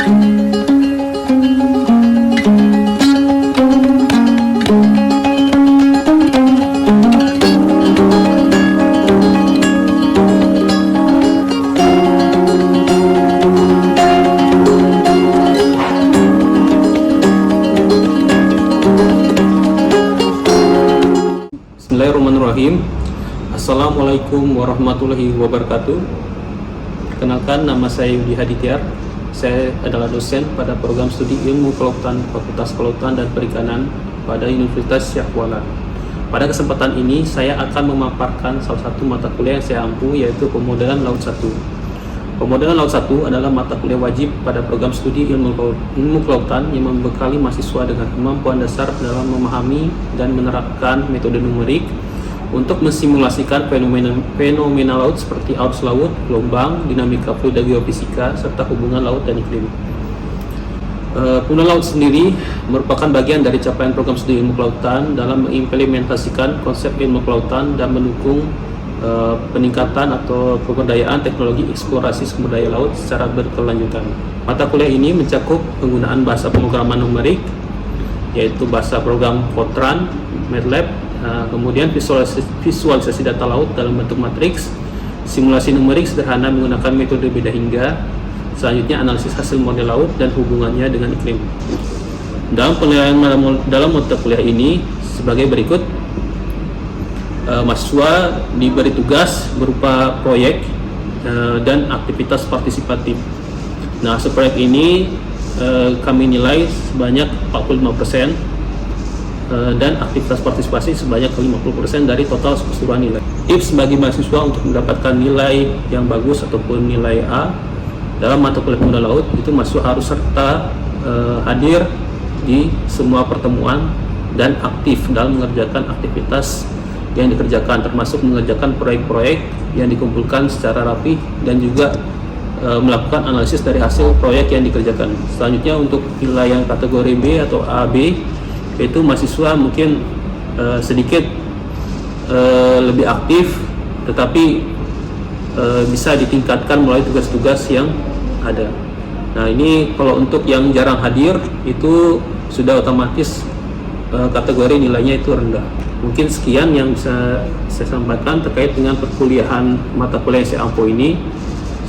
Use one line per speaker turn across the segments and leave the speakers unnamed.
Bismillahirrahmanirrahim. Assalamualaikum warahmatullahi wabarakatuh. Perkenalkan, nama saya Yudi Haditiar. Saya adalah dosen pada program studi ilmu kelautan Fakultas Kelautan dan Perikanan pada Universitas Syahkuala. Pada kesempatan ini saya akan memaparkan salah satu mata kuliah yang saya ampu, yaitu Pemodelan Laut 1. Pemodelan Laut 1 adalah mata kuliah wajib pada program studi ilmu kelautan yang membekali mahasiswa dengan kemampuan dasar dalam memahami dan menerapkan metode numerik untuk mensimulasikan fenomena laut seperti arus laut, gelombang, dinamika fluid dan geofisika, serta hubungan laut dan iklim. Pemodelan Laut sendiri merupakan bagian dari capaian program studi ilmu kelautan dalam mengimplementasikan konsep ilmu kelautan dan mendukung peningkatan atau pemberdayaan teknologi eksplorasi sumber daya laut secara berkelanjutan. Mata kuliah ini mencakup penggunaan bahasa pemrograman numerik, yaitu bahasa program Fortran, MATLAB, kemudian visualisasi data laut dalam bentuk matriks, simulasi numerik sederhana menggunakan metode beda hingga, selanjutnya analisis hasil model laut dan hubungannya dengan iklim. Dalam mata kuliah ini sebagai berikut. Mahasiswa diberi tugas berupa proyek dan aktivitas partisipatif. Nah, proyek ini kami nilai sebanyak 45% dan aktivitas partisipasi sebanyak 50% dari total keseluruhan nilai. Tips bagi mahasiswa untuk mendapatkan nilai yang bagus ataupun nilai A dalam mata kuliah Pemodelan Laut, itu mahasiswa harus serta hadir di semua pertemuan dan aktif dalam mengerjakan aktivitas yang dikerjakan, termasuk mengerjakan proyek-proyek yang dikumpulkan secara rapi dan juga melakukan analisis dari hasil proyek yang dikerjakan. Selanjutnya untuk nilai yang kategori B atau AB, itu mahasiswa mungkin sedikit lebih aktif, tetapi bisa ditingkatkan melalui tugas-tugas yang ada. Nah, ini kalau untuk yang jarang hadir itu sudah otomatis kategori nilainya itu rendah. Mungkin sekian yang bisa saya sampaikan terkait dengan perkuliahan mata kuliah yang saya ampu ini.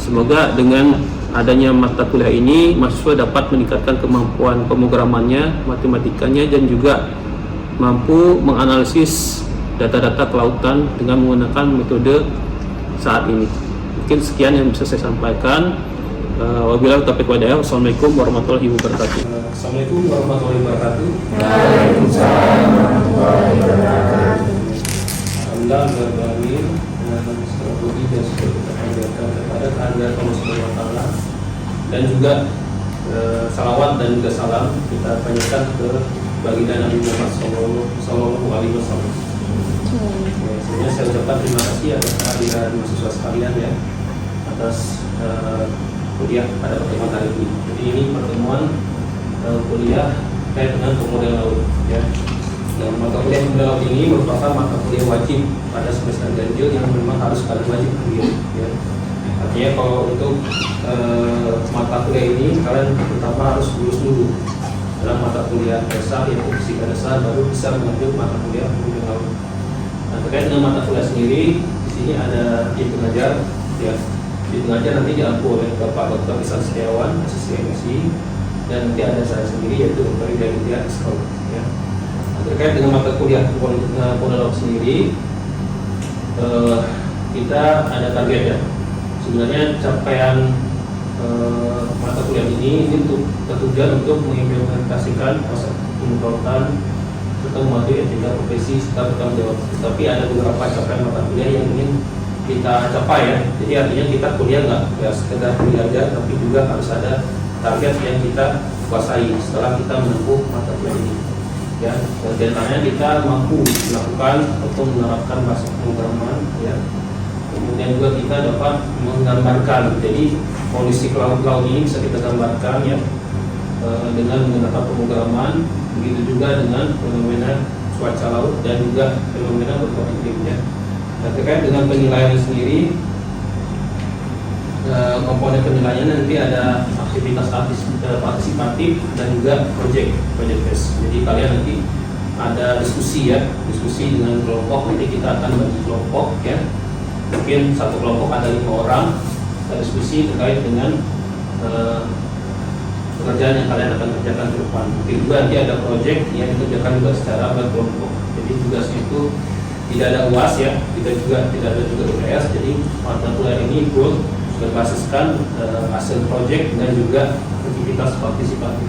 Semoga dengan adanya mata kuliah ini mahasiswa dapat meningkatkan kemampuan pemrogramannya, matematikanya, dan juga mampu menganalisis data-data kelautan dengan menggunakan metode saat ini. Mungkin sekian yang bisa saya sampaikan. Wabillahi taufiq wal hidayah. Wassalamualaikum warahmatullahi wabarakatuh. Assalamualaikum warahmatullahi wabarakatuh.
Waalaikumsalam warahmatullahi wabarakatuh.
Alhamdulillah dan strategi dan seperti kepada kehadiran Allah Subhanahu wa Ta'ala, dan juga salawat dan juga salam kita panjatkan ke baginda Nabi Muhammad Sallallahu Alaihi Wasallam. Sebenarnya saya ucapkan terima kasih atas kehadiran mahasiswa sekalian ya, atas kuliah pada pertemuan hari ini. Jadi ini pertemuan kuliah terkait dengan Pemodelan Laut ya. Dan mata kuliah Pemodelan Laut ini merupakan mata kuliah wajib pada semester ganjil yang memang harus kalian wajib kuliah ya. Artinya kalau untuk mata kuliah ini kalian pertama harus lulus dulu dalam mata kuliah dasar, yaitu fisika dasar, baru bisa melanjut mata kuliah Pemodelan Laut. Nah, terkait dengan mata kuliah sendiri, di sini ada hitung ajar ya. Hitung ajar nanti diampu oleh Bapak Dr. Isan Setiawan, SSC, dan nanti ada saya sendiri, yaitu Dr. Ida Widya Iskol ya. Nah, terkait dengan mata kuliah Pemodelan Laut sendiri, kita ada target ya. Sebenarnya capaian mata kuliah ini tertujuan untuk mengimplementasikan konsep ilmu kelautan serta mematuhi etika profesi serta bertanggung jawab. Tetapi ada beberapa capaian mata kuliah yang ingin kita capai ya. Jadi artinya kita kuliah nggak sekedar kuliah aja, tapi juga harus ada target yang kita kuasai setelah kita menempuh mata kuliah ini ya. Dan diantaranya kita mampu melakukan atau menerapkan bahasa pemrograman ya. Kemudian juga kita dapat menggambarkan, jadi kondisi laut ini bisa kita gambarkan ya dengan menggunakan pemrograman. Begitu juga dengan fenomena cuaca laut dan juga fenomena berubah iklim ya. Nah, terkait dengan penilaian sendiri, komponen penilaiannya nanti ada aktivitas partisipatif dan juga project based. Jadi kalian nanti ada diskusi ya, diskusi dengan kelompok. Nanti kita akan bagi kelompok ya. Mungkin satu kelompok ada 5 orang, kita diskusi terkait dengan pekerjaan yang kalian akan kerjakan ke depan. Mungkin juga nanti ada project yang dikerjakan juga secara berkelompok. Jadi tugasnya itu tidak ada UAS ya, kita juga tidak ada juga UTS. Jadi mata kuliah ini full berbasiskan hasil project dan juga aktivitas partisipatif.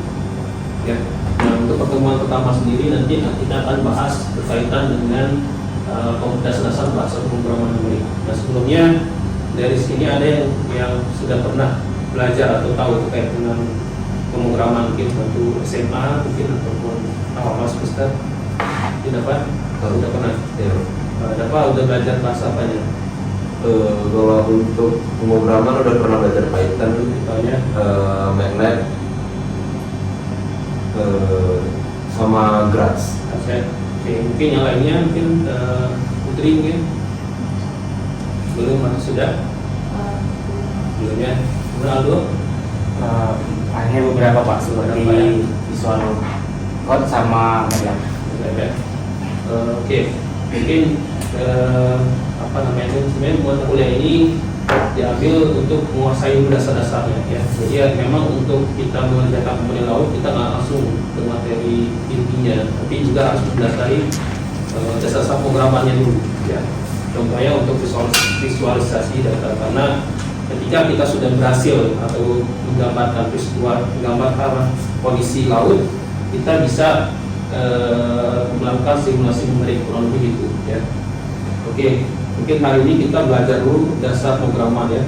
Ya. Nah, untuk pertemuan pertama sendiri nanti kita akan bahas berkaitan dengan komunitas dasar bahasa pemrograman numerik. Nah, sebelumnya dari sini ada yang sudah pernah belajar atau tahu terkait dengan pemrograman, mungkin waktu SMA mungkin ataupun awal semester. Tidak Pak? Sudah pernah?
Ya.
Dapat udah belajar bahasa apanya?
Kalau untuk pemrograman udah pernah belajar Python,
Misalnya
MATLAB, sama Grass.
Oke, mungkin yang lainnya mungkin Putri mungkin belum atau sudah? Belum ya. Aldo?
Hanya beberapa Pak, seperti
Beberapa, ya.
visual code sama MATLAB.
Ya. Oke, mungkin apa namanya itu sebenarnya buat kuliah ini diambil untuk menguasai dasar-dasarnya ya. Jadi ya, memang untuk kita mengerjakan komponen laut kita nggak langsung ke materi intinya, tapi juga harus mempelajari dasar-dasar pemrogramannya dulu ya. Contohnya untuk visualisasi data, karena ketika kita sudah berhasil atau menggambarkan menggambarkan kondisi laut, kita bisa melakukan simulasi numerik kurang lebih itu ya. Oke, mungkin hari ini kita belajar dulu dasar pemrograman ya.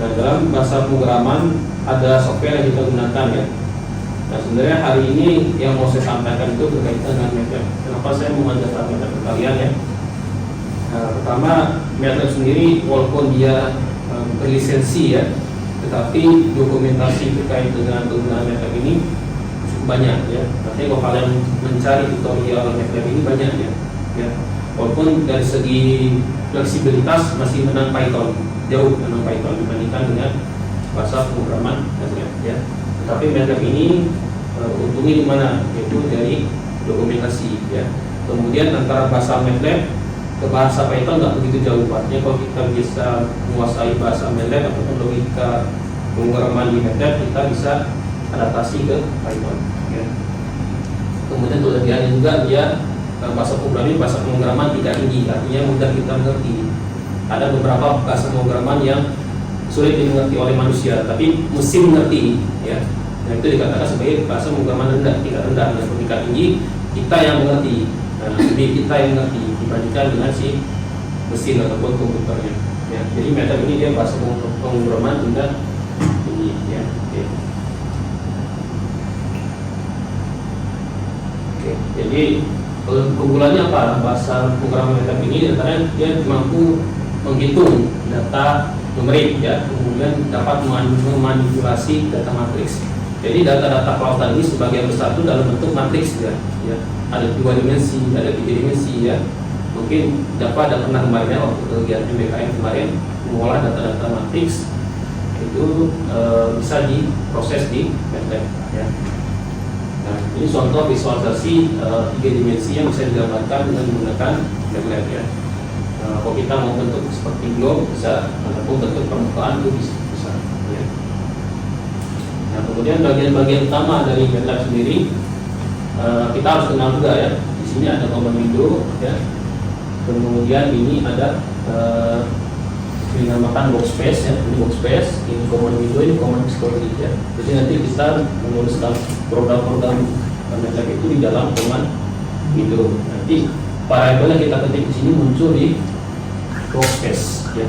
Nah, dalam bahasa pemrograman ada software yang kita gunakan ya. Nah, sebenarnya hari ini yang mau saya sampaikan itu berkaitan dengan MATLAB. Kenapa saya mengajarkan MATLAB ke kalian ya? Nah, pertama, MATLAB sendiri walaupun dia berlisensi ya, tetapi dokumentasi terkait dengan penggunaan MATLAB ini cukup banyak ya. Nanti kalau kalian mencari tutorial MATLAB ini banyak ya. Walaupun dari segi fleksibilitas masih menang Python, jauh menang Python dibandingkan dengan bahasa pemrograman MATLAB ya. Tetapi MATLAB ini untungnya di mana? Yaitu dari dokumentasi ya. Kemudian antara bahasa MATLAB ke bahasa Python nggak begitu jauh. Artinya kalau kita bisa menguasai bahasa MATLAB ataupun logika pemrograman di MATLAB, kita bisa adaptasi ke Python ya. Kemudian untuk lebihannya juga dia bahasa pemrograman tidak tinggi, artinya mudah kita mengerti. Ada beberapa bahasa pemrograman yang sulit dimengerti oleh manusia, tapi mesin mengerti ya. Nah, itu dikatakan sebagai bahasa pemrograman rendah, tingkat rendah. Dan tingkat tinggi kita yang mengerti, lebih kita yang mengerti dibandingkan dengan si mesin ataupun komputernya ya. Jadi MATLAB ini dia bahasa pemrograman tingkat tinggi ya. Oke, jadi keunggulannya apa? Bahasa pemrograman MATLAB ini antara dia mampu menghitung data numerik ya, kemudian dapat memanipulasi data matriks. Jadi data-data kelautan ini sebagian besar itu dalam bentuk matriks ya. Ada 2 dimensi, ada 3 dimensi ya. Mungkin dapat ada pernah kemarin ya, waktu kegiatan MBKM kemarin mengolah data-data matriks itu bisa diproses di MATLAB ya. Nah, ini contoh visualisasi 3 dimensi yang bisa digambarkan dengan menggunakan MATLAB ya. Kalau kita mau bentuk seperti globe bisa, ataupun bentuk permukaan itu bisa ya. Nah, kemudian bagian-bagian utama dari MATLAB sendiri kita harus kenal juga ya. Di sini ada command window ya. Kemudian ini ada dinamakan workspace ya. Ini workspace, ini command window, ini command history ya. Jadi nanti kita menuliskan program-program MATLAB itu di dalam command window. Nanti variabel yang kita ketik di sini muncul di workspace ya.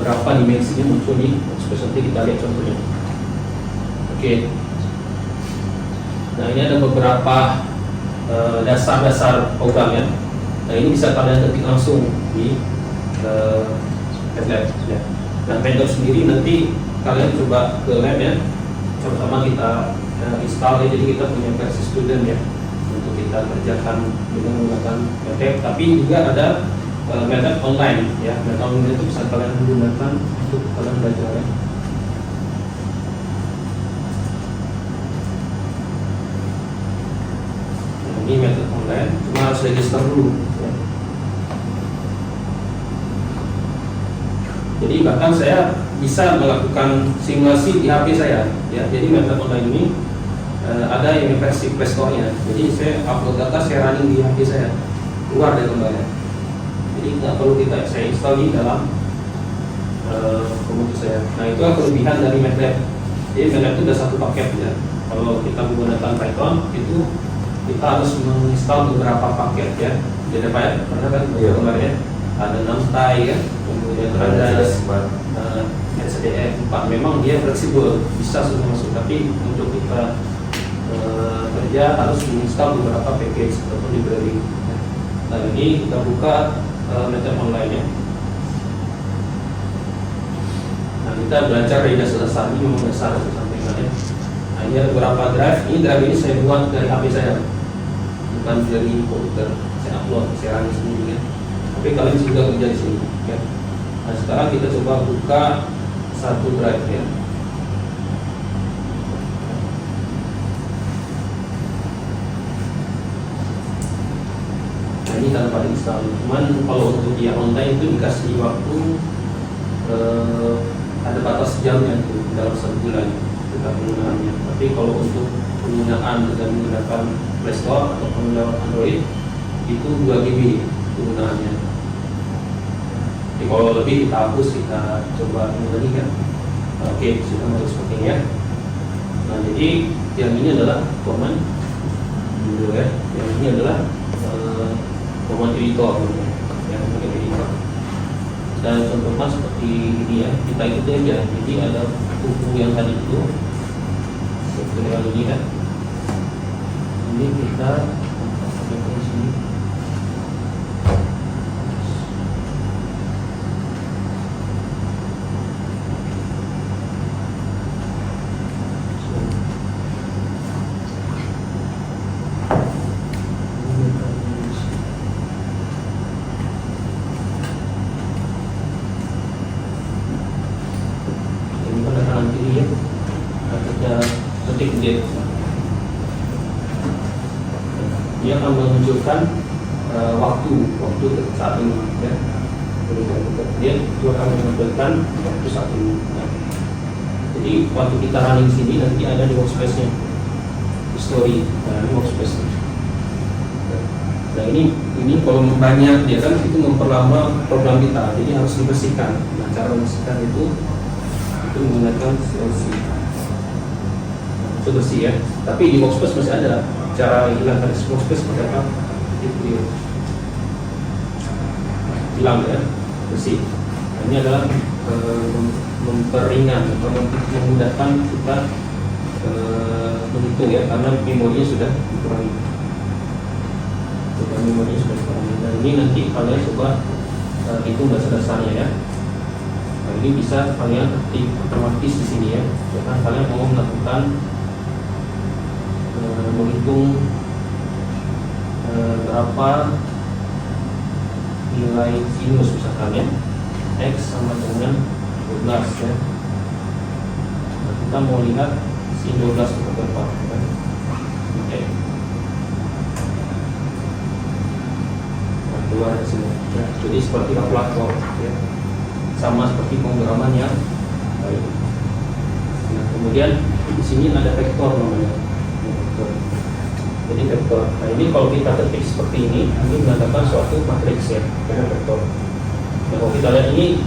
Berapa dimensinya muncul di workspace, nanti kita lihat contohnya. Oke. Nah, ini ada beberapa dasar-dasar program ya. Nah, ini bisa kalian ketik langsung di MATLAB ya. Nah, MATLAB sendiri nanti kalian coba ke lab ya. Pertama kita install ya, jadi kita punya versi student ya untuk kita kerjakan dengan menggunakan MATLAB. Tapi juga ada MATLAB online ya. MATLAB online itu bisa kalian gunakan untuk kalian belajar ya. register dulu. Ya. Jadi bahkan saya bisa melakukan simulasi di HP saya. Ya, jadi MATLAB Online ini ada yang versi Play Store-nya. Jadi saya upload data, saya running di HP saya, keluar dari lembarnya. Jadi nggak perlu saya install di dalam komputer saya. Nah, itu kelebihan dari MATLAB. Jadi MATLAB itu ada satu paket ya. Kalau kita menggunakan Python itu kita harus menginstal beberapa paket ya. Jadi apa ya? Karena kan kemarin ada NumPy ya, kemudian ada SDF 4. Memang dia fleksibel, bisa semua masuk. Tapi untuk kita kerja harus menginstal beberapa package atau library. Nah, ini kita buka MATLAB Online ya. Nah, kita belajar dari dasar ini, memang dasar itu sampai ya. Nah, ini ada beberapa drive. Ini drive ini saya buat dari HP saya, bukan dari komputer. Saya upload, saya running sendiri ya. Tapi kalian juga kerja di sini ya. Nah, sekarang kita coba buka satu drive ya. Nah, ini tanpa install. Cuman kalau untuk yang online itu dikasih waktu ada batas jamnya itu dalam 1 bulan kita penggunaannya. Tapi kalau untuk penggunaan dengan menggunakan Play Store atau penggunaan Android itu 2 GB penggunaannya. Jadi kalau lebih kita hapus, kita coba mengulangi kan. Oke, sudah masuk seperti ini ya. Nah, jadi yang ini adalah command dulu ya. Yang ini adalah command editor ya, command editor. Dan contohnya seperti ini ya, kita ikuti aja. Jadi ada buku yang tadi itu seperti yang ini ya. Ini kita di sini. Dia akan menunjukkan waktu saat ini ya. Dia juga akan menunjukkan waktu saat ini ya. Jadi waktu kita running sini nanti ada di workspace-nya history. Nah, ini workspace. Nah, ini kalau banyak dia kan itu memperlama program kita, jadi harus dibersihkan. Nah, cara membersihkan itu menggunakan CLC. Itu bersih ya. Tapi di workspace masih ada cara hilangkan workspace seperti apa? Itu dia. Hilang ya, bersih. Nah, ini adalah memperingan atau memudahkan kita menghitung ya, karena memorinya sudah dikurangi. Memorinya sudah dikurangi. Nah, ini nanti kalian coba hitung dasar-dasarnya ya. Nah, ini bisa kalian ketik otomatis di sini ya. Jangan kalian mau melakukan menghitung berapa nilai sinus misalkan ya, X sama dengan 12 ya. Nah, kita mau lihat sin 12 itu berapa ya. Oke. Nah, keluar di sini ya. Jadi seperti kalkulator ya, sama seperti pemrograman yang baik. Nah, kemudian di sini ada vektor namanya. Jadi vektor. Nah, ini kalau kita ketik seperti ini menandakan suatu matriks ya, dengan vektor. Nah, kalau kita lihat ini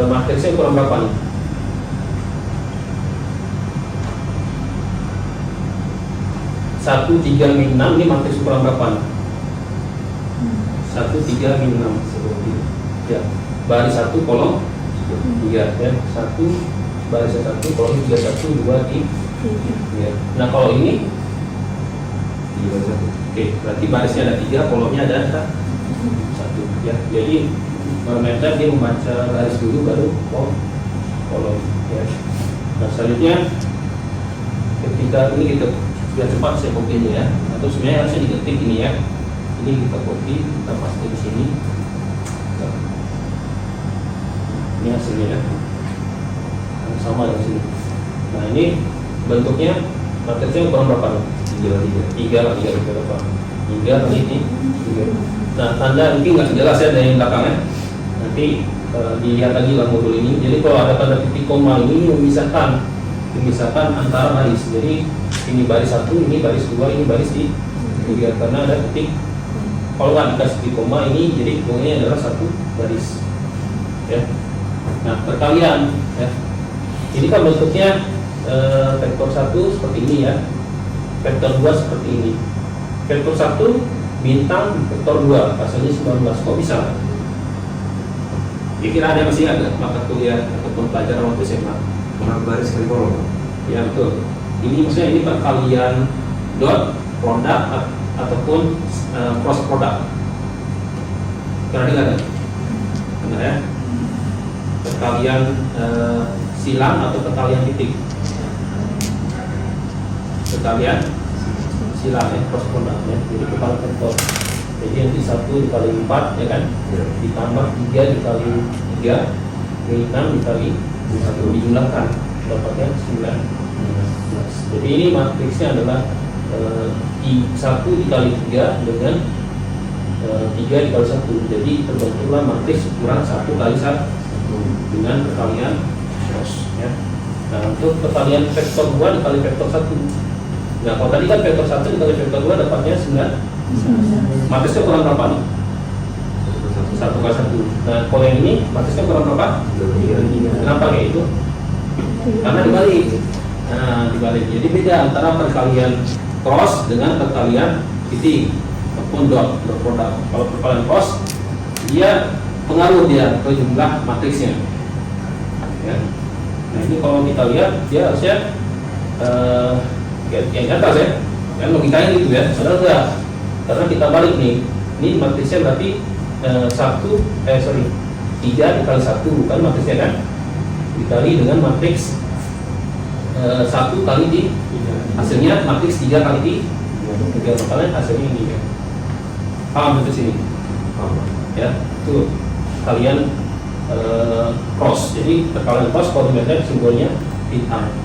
matriksnya kurang berapa nih? 1, 3, min 6 ini matriks ukuran berapa nih? 1, 3, min 6 seperti ini. Ya, baris 1 kolom 3 ya, 1 baris 1 kolom 3, 1, 2, 3 ya. Nah, kalau ini oke, berarti barisnya ada 3, kolomnya ada 1 ya. Jadi MATLAB dia membaca baris dulu baru kolom ya. Nah, selanjutnya ketika ini kita sudah cepat saya copy ini ya, atau sebenarnya harusnya diketik ini ya. Ini kita copy, kita paste di sini. Nah, ini hasilnya ya, sama dengan sini. Nah, ini bentuknya matriksnya ukuran berapa? 3 berapa? 3 kali ini 3. Nah, tanda mungkin nggak jelas ya dari belakangnya. Nanti dilihat lagi lah modul ini. Jadi kalau ada tanda titik koma ini memisahkan antara baris. Jadi ini baris 1, ini baris 2, ini baris 3 karena ada titik. Kalau nggak dikasih titik koma ini, jadi hitungnya adalah satu baris. Ya. Nah, perkalian. Ya. Ini kan bentuknya vektor 1 seperti ini ya. Vektor 2 seperti ini. Vektor 1 bintang vektor 2 hasilnya 19. Kok bisa? Kira-kira ada masih ada mata kuliah ataupun pelajaran waktu SMA?
Baris kali kolom.
Ya betul. Ini maksudnya ini perkalian dot produk ataupun cross product. Pernah dengar kan? Benar ya? Perkalian silang atau perkalian titik. Perkalian silang ya, cross product ya. Jadi kepala vektor. Jadi nanti 1 dikali 4 ya kan?
Ya.
Ditambah 3 dikali 3 ini 6 dikali 1 dijumlahkan dapatnya 19. Jadi ini matriksnya adalah 1 dikali 3 dengan 3 dikali 1. Jadi terbentuklah matriks ukuran 1 kali 1 dengan perkalian cross ya. Nah, untuk perkalian vektor 2 dikali vektor 1. Nah, kalau tadi kan vektor 1 dikali vektor 2 dapatnya 9. Matrisnya kurang berapa nih? 1 kali 1. Nah, kalau yang ini matrisnya kurang berapa? 3. Kenapa kayak itu? Karena dibalik. Nah, dibalik. Jadi beda antara perkalian cross dengan perkalian titik ataupun dot produk. Kalau perkalian cross, dia pengaruh dia ke jumlah matriksnya. Ya. Nah, ini kalau kita lihat dia harusnya yang atas ya. Kan logikanya gitu ya. Padahal enggak. Karena kita balik nih, ini matriksnya berarti 3 dikali 1 kan matriksnya kan, dikali dengan matriks 1 kali di hasilnya matriks 3 kali 3 perkalian hasilnya ini ya. Paham itu sini? Ya, itu kalian cross. Jadi perkalian cross koordinatnya simbolnya bintang.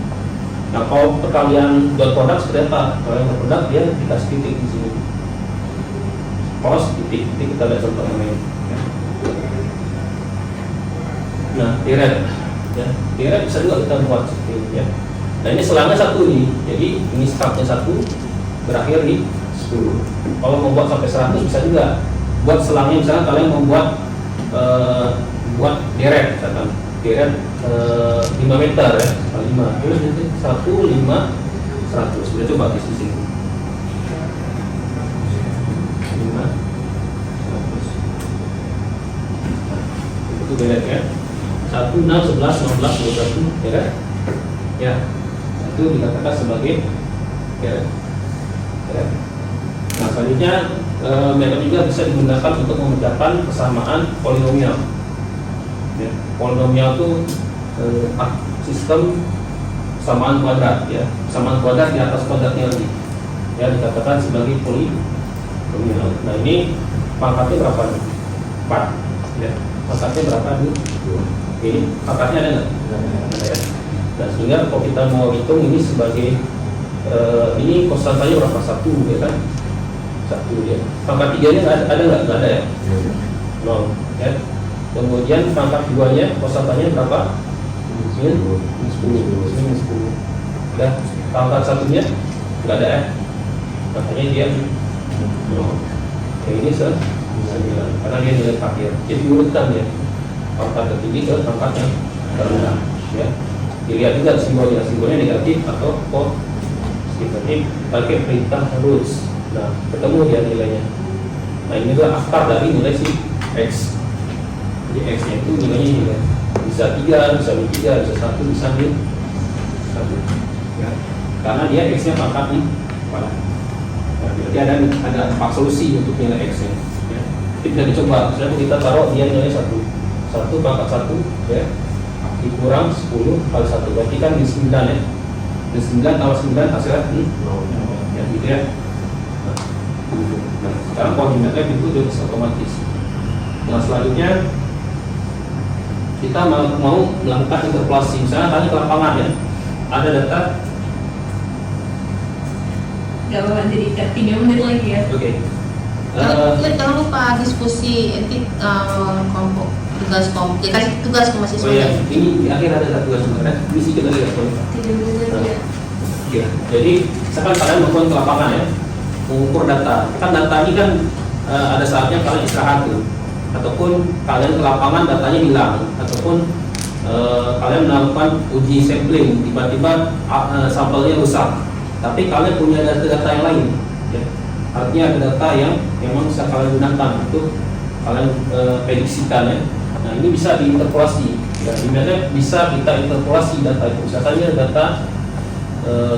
Nah, kalau perkalian dot product seperti apa? Kalau yang produk dia dikasih titik di sini. Cross titik kita lihat contoh yang lain. Nah, direct ya. Direct bisa juga kita buat seperti ini ya. Nah, ini selangnya 1 nih. Jadi ini startnya 1 berakhir di 10. Kalau mau buat sampai 100 bisa juga. Buat selangnya misalnya kalian membuat buat direct misalkan. Direct 5 meter ya, 5. Terus nanti 1, 5, 100. Kita coba di sini. 5, 100. Itu direct ya. 1, 6, 11, 16, 21 ya kan? Ya, itu dikatakan sebagai direct. Ya. Nah, selanjutnya metode juga bisa digunakan untuk memecahkan persamaan polinomial. Ya, polinomial itu sistem persamaan kuadrat ya, persamaan kuadrat di atas kuadratnya lagi ya, dikatakan sebagai polinomial. Nah, ini pangkatnya berapa nih? 4 ya, pangkatnya berapa nih? 2. Ini pangkatnya ada nggak? Ada ya. Nah, sehingga kalau kita mau hitung ini sebagai ini konstantanya berapa? 1 ya kan? 1 ya. Pangkat 3 nya ada nggak? Nggak ada ya? 0 ya. Kemudian pangkat 2 nya konstantanya berapa? Min 10. Udah, pangkat 1 nya nggak ada ya? Makanya dia 0. Yang ini 9 karena dia nilai akhir. Jadi diurutkan ya, pangkat tertinggi ke pangkat yang terendah ya. Dilihat juga simbolnya negatif atau positif. Pakai perintah rules. Nah, ketemu dia nilainya. Nah, ini adalah akar dari nilai si X. Jadi X nya itu nilainya ini kan. Bisa 3, bisa min 3, bisa 1, bisa min 1 ya. Karena dia X nya pangkat nih pada. Nah, berarti ada 4 solusi untuk nilai X nya ya. Jadi bisa dicoba. Misalnya kita taruh dia nilai 1 pangkat 1 ya, dikurang 10 kali 1 berarti kan di 9 ya. Di 9 tambah 9 hasilnya 0 ya gitu ya. Nah, sekarang koordinatnya itu sudah otomatis. Nah, selanjutnya kita mau melakukan interpolasi. Misalnya tadi ke lapangan ya, ada data
Gak apa-apa, jadi 3 menit lagi ya.
Oke.
Jangan lupa diskusi nanti kelompok dikasih tugas ke mahasiswa.
Oh ya, ini di akhir ada satu tugas sebenarnya. Ini sih kita lihat boleh.
3 menit lagi ya.
Ya, jadi misalkan kalian melakukan ke lapangan ya, mengukur data. Kan data ini kan ada saatnya kalian istirahat tuh, ataupun kalian ke lapangan datanya hilang, ataupun kalian melakukan uji sampling, tiba-tiba sampelnya rusak, tapi kalian punya data-data yang lain. Ya. Artinya ada data yang memang bisa kalian gunakan untuk kalian prediksikan ya. Nah ini bisa diinterpolasi. Ya, dimana bisa kita interpolasi data itu. Misalnya data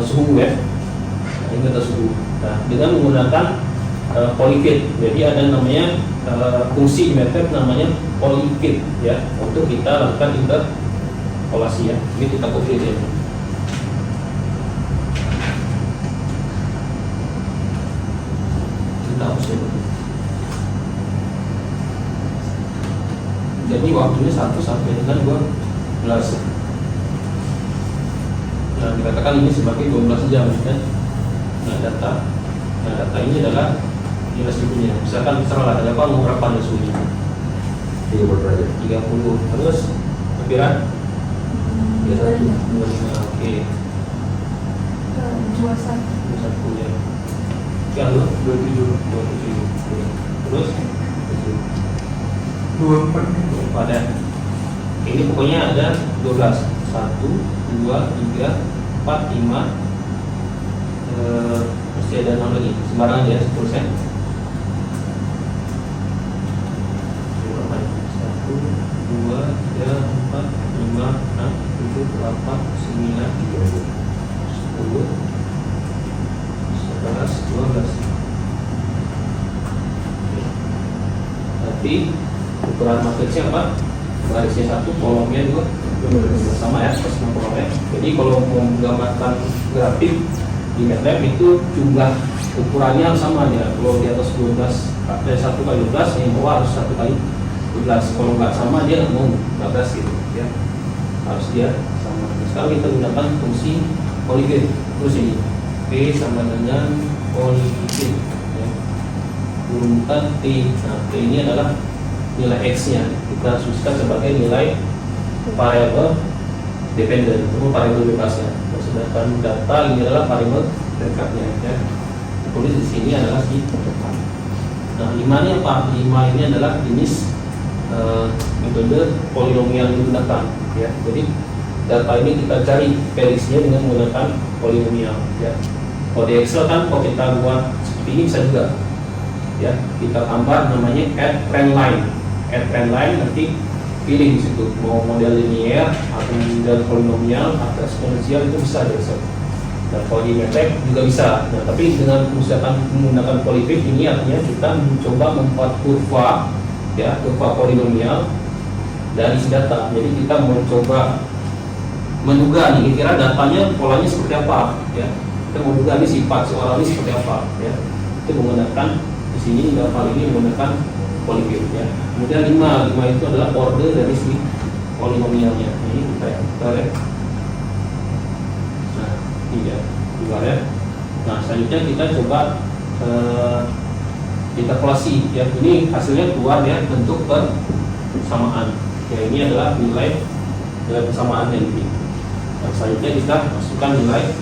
suhu ya, nah, ini data suhu. Nah dengan menggunakan polyfit, jadi ada namanya fungsi method namanya polyfit ya untuk kita lakukan interpolasi ya. Ini kita copy ya. Kita hapus ya. Jadi waktunya 1 sampai dengan 12. Nah, dikatakan ini sebagai 12 jam kan. Nah, data ini adalah nilai suhunya. Misalkan misalnya ada apa berapa nilai suhunya?
30 derajat.
30. Terus perkiraan 31. 25. Oke.
21.
21 ya. Sekian lu 27. Terus 24 ya. Ini pokoknya ada 12. 1, 2, 3, 4, 5. Mesti ada 6 lagi. Sembarangan ya 10%. 1, 2, 3, 4, 5, 6, 7, 8, 9, 10, 11, 12. Tapi ukuran matriksnya apa? Barisnya 1, kolomnya 2 sama ya, plus 6 kolomnya. Jadi kalau mau menggambarkan grafik di MATLAB itu jumlah ukurannya sama ya. Kalau di atas 12, 1 kali 12, yang bawah harus 1 kali 12. Kalau nggak sama dia mau 12 gitu ya. Harus dia sama. Nah, sekarang kita gunakan fungsi polyfit. Terus ini P sama dengan polyfit ya. Urutan T. Nah, T ini adalah nilai X-nya. Kita susahkan sebagai nilai variabel dependent atau variabel bebasnya. Sedangkan data ini adalah variabel dekatnya ya. Tulis di sini adalah si dekat. Nah, 5 ini apa? 5 ini adalah jenis metode polinomial yang digunakan ya. Jadi data ini kita cari prediksinya dengan menggunakan polinomial ya. Kalau di Excel kan kalau kita buat seperti ini bisa juga ya. Kita tambah namanya add trend line. Add trend line nanti pilih di situ mau model linear atau model polinomial atau eksponensial itu bisa di Excel. Dan kalau di MATLAB juga bisa. Nah, tapi dengan menggunakan polyfit ini artinya kita mencoba membuat kurva ya, kurva polinomial dari isi data. Jadi kita mencoba menduga nih kira datanya polanya seperti apa ya. Kita menduga nih sifat seorang ini seperti apa ya. Itu menggunakan di sini dalam hal ini menggunakan polyfit ya. Kemudian 5 itu adalah order dari si polinomialnya. Ini kita lihat. Nah, ini ya, dua ya. Nah, selanjutnya kita coba interpolasi ya. Ini hasilnya keluar ya bentuk persamaan. Ya, ini adalah nilai persamaannya ini. Nah, selanjutnya kita masukkan nilai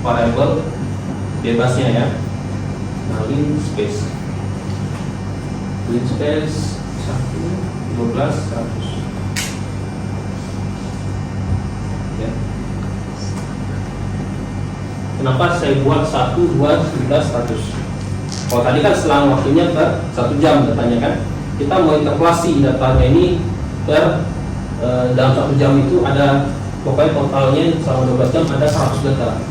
variabel bebasnya ya. Nah, in space 1, 12, 100 ya. Kenapa saya buat 1, 2, 11, 100? Kalau tadi kan selang waktunya per 1 jam datanya kan. Kita mau interpolasi datanya ini dalam 1 jam itu ada pokoknya totalnya selama 12 jam ada 100 data.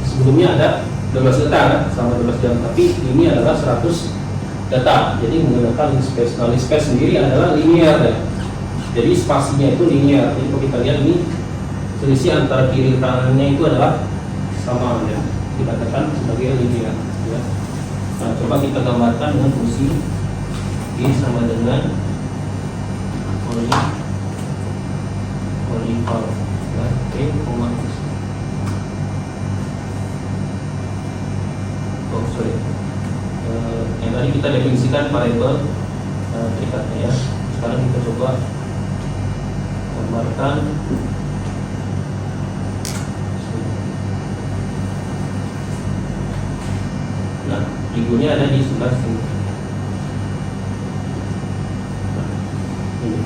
Sebelumnya ada 12 data kan selama 12 jam, tapi ini adalah 100 data. Jadi menggunakan space. Nah, space sendiri adalah linear ya. Jadi spasinya itu linear. Jadi kalau kita lihat ini selisih antara kiri kanannya itu adalah sama ya. Dikatakan sebagai linear ya. Nah, coba kita gambarkan dengan fungsi I sama dengan polyval ya. Oke, ya. Yang tadi kita definisikan variabel terikatnya ya. Sekarang kita coba gambarkan. Nah, figurnya ada di sebelah sini. Nah, ini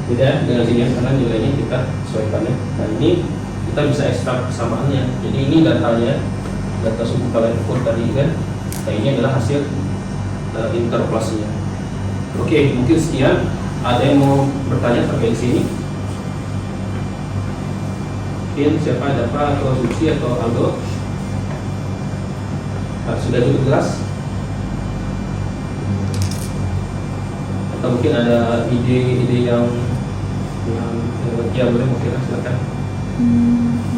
beda dengan sini ya, karena nilainya kita sesuaikan ya. Nah, ini kita bisa ekstrak persamaannya. Jadi ini datanya, data suku kalian input tadi kan. Nah, ini adalah hasil interpolasinya. Oke, mungkin sekian. Ada yang mau bertanya terkait sini? Mungkin siapa, Dapa atau Suci atau Aldo? Sudah cukup jelas? Atau mungkin ada ide-ide yang ya boleh mungkin silakan.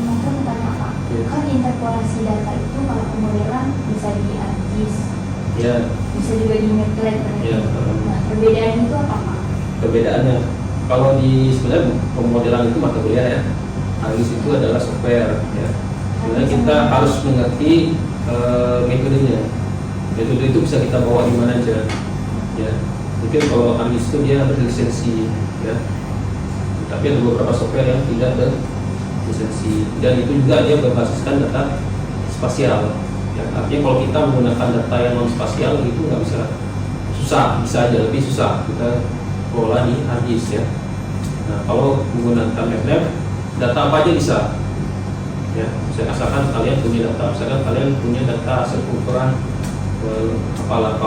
Maka bertanya Pak,
Ya.
kan interpolasi data itu kalau pemodelan bisa di ArcGIS,
Ya,
bisa juga di Matplotlib.
ya.
Nah, perbedaan itu apa Pak?
Perbedaannya, kalau di sebenarnya pemodelan itu mata kuliah ya. ArcGIS itu adalah software ya. Sebenarnya kita harus mengerti metodenya. Metode itu bisa kita bawa di mana aja ya. Mungkin kalau ArcGIS itu dia berlisensi ya. Tapi ada beberapa software yang tidak berlisensi, dan itu juga dia berbasiskan data spasial ya. Artinya kalau kita menggunakan data yang non spasial itu nggak bisa, susah, bisa aja lebih susah kita kelola di ArcGIS ya. Nah, kalau menggunakan MATLAB, data apa aja bisa ya. Saya asalkan kalian punya data, misalkan kalian punya data hasil pengukuran kepala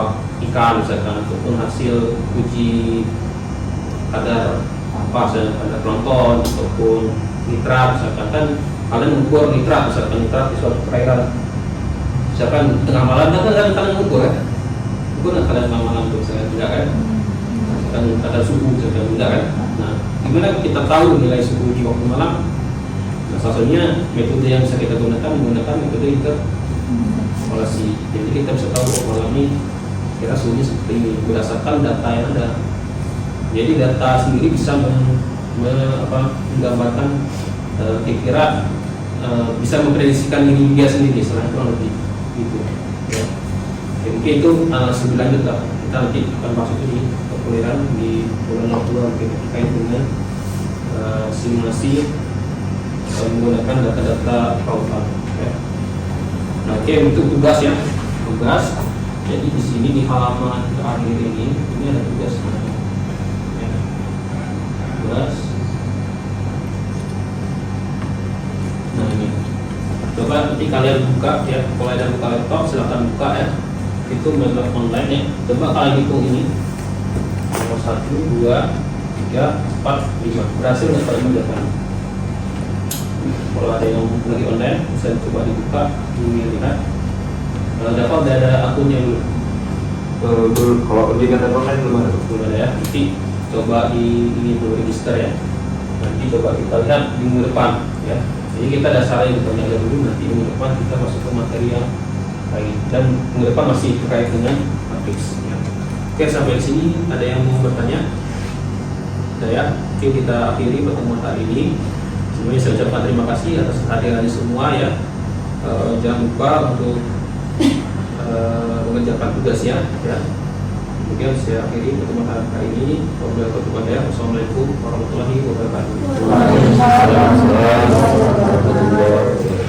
ikan misalkan, ataupun hasil uji kadar apa, misalkan kadar plankton ataupun nitrat misalkan, kan kalian mengukur nitrat misalkan, nitrat di suatu perairan misalkan tengah malam, kan kalian mengukur kan, ukur kalian tengah malam tuh misalkan, enggak kan, misalkan kadar suhu misalkan, enggak kan. Nah, gimana kita tahu nilai suhu di waktu malam? Nah, salah satunya metode yang bisa kita gunakan menggunakan metode interpolasi. Jadi kita bisa tahu malam ini kira suhunya seperti ini berdasarkan data yang ada. Jadi data sendiri bisa menggambarkan kira-kira bisa memprediksikan diri dia sendiri, selain kurang lebih gitu. Ya. Ya, mungkin itu lebih lanjut lah. Kita nanti akan masuk di perkuliahan di bulan Oktober terkait dengan simulasi menggunakan data-data pautan. Ya. Nah, oke, untuk tugas ya, tugas. Jadi di sini di halaman terakhir ini ada tugas. Ya. Tugas. Nah ini, coba nanti kalian buka ya, kalau ada buka laptop silahkan buka ya. Itu metode online ya. Coba kalian hitung ini. Nomor 1, 2, 3, 4, 5. Berhasil nggak kalian mengerjakan? Kalau ada yang lagi online, bisa coba dibuka, dilihat. Dapat ada akunnya dulu.
Kalau ujian online belum ada.
Belum ada ya. Nanti coba ini dulu register ya. Nanti coba kita lihat di minggu depan ya. Jadi kita dasarnya ditanya dulu, nanti minggu depan kita masuk ke materi yang lain. Dan minggu depan masih terkait dengan matrix. Ya. Oke, sampai di sini ada yang mau bertanya? Sudah ya. Oke, kita akhiri pertemuan hari ini. Semuanya saya ucapkan terima kasih atas kehadirannya semua ya. Jangan lupa untuk mengerjakan tugasnya ya. Kemudian saya akhiri pertemuan hari ini. Wassalamualaikum warahmatullahi wabarakatuh.
Waalaikumsalam warahmatullahi wabarakatuh.